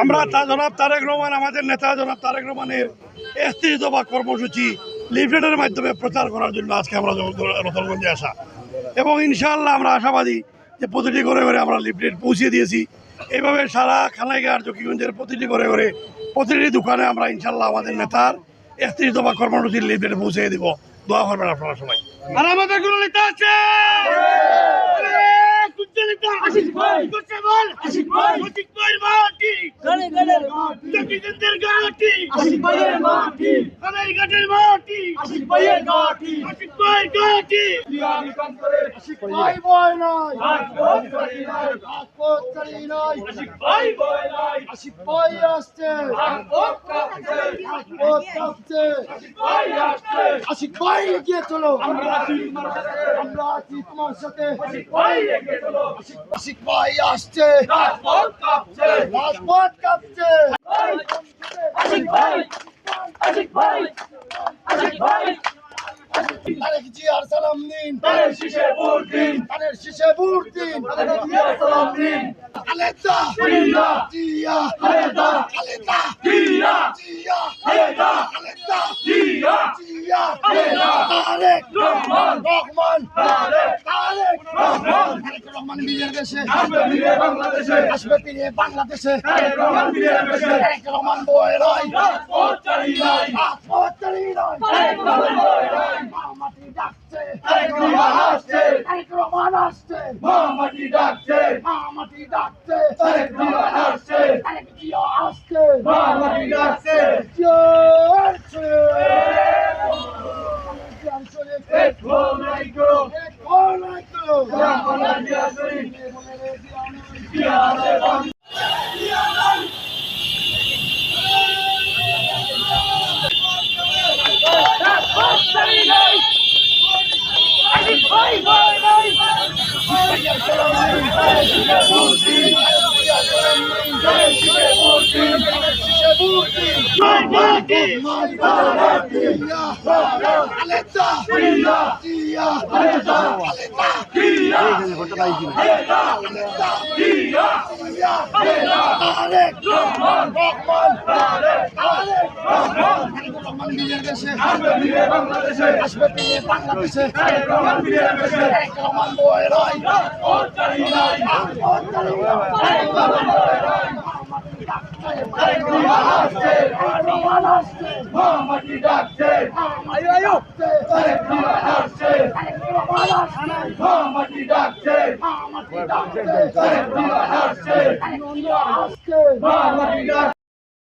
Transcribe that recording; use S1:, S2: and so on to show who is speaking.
S1: আমরা জনাব তারেক রহমান, আমাদের নেতা জনাব তারেক রহমানের ৩১ দফা কর্মসূচি লিফলেটের মাধ্যমে প্রচার করার জন্য আজকে আমরা রতনগঞ্জে আসা, এবং ইনশাআল্লাহ আমরা আশাবাদী যে প্রতিটি ঘরে ঘরে আমরা লিফলেট পৌঁছে দিয়েছি। এইভাবে সারা খানাইঘাট জকিগঞ্জের প্রতিটি ঘরে ঘরে প্রতিটি দোকানে আমরা ইনশাআল্লাহ আমাদের নেতার ৩১ দফা কর্মসূচির লিফলেট পৌঁছে দিব। দোয়া করবেন আপনারা সবাই। আর আমাদের কোনো নেতা আছে
S2: চলো আমরা আছি তোমার সাথে। আশিক ভাই আসছে, রাজপথ কাঁপছে, রাজপথ কাঁপছে। আশিক ভাই, আশিক ভাই, আশিক ভাই, তারেক জিয়ার সালাম দিন, তারেক শীষে ভোট দিন, তারেক শীষে ভোট দিন, তারেক জিয়ার সালাম দিন। খালেদা জিয়া, জিয়া খালেদা, খালেদা জিয়া, জিয়া খালেদা, খালেদা জিয়া, জিয়া খালেদা। তারেক রহমান, রহমান তারেক, তারেক রহমান, তারেক রহমান ফিরে দেশে, আসবে ফিরে বাংলাদেশে, আসবে ফিরে বাংলাদেশে। তারেক রহমান ফিরে দেশে, তারেক রহমান বয় নাই, রাজপথ চালি নাই, রাজপথ চালি নাই, তারেক রহমান বয় নাই। মাটি ডাকছে, তারেক রহমান আসছে, তারেক রহমান আসছে, মাটি ডাকছে, মাটি ডাকছে, তারেক রহমান আসছে, তারেক জিয়া আসছে, মাটি ডাকছে, চলছে জানছলে দেখো নাই গো, দেখো নাই গো, জানলা দিয়া সরি মনে রে দিয়া আছে বাংলা দিয়া নাই। বাংলাদেশে আসবে ফিরে বাংলাদেশে, তারেক রহমান ফিরে দেশে, তারেক রহমান বয় নাই, রাজপথ চালি নাই, রাজপথ চালি নাই, তারেক রহমান বয় নাই। তারেক রহমান আসছে, তারেক রহমান আসছে, মাটি ডাকছে, আয়ো আয়ো, তারেক রহমান আসছে, তারেক রহমান আসছে, মাটি ডাকছে, মাটি ডাকছে, তারেক রহমান আসছে, তারেক রহমান আসছে, মাটি ডাকছে।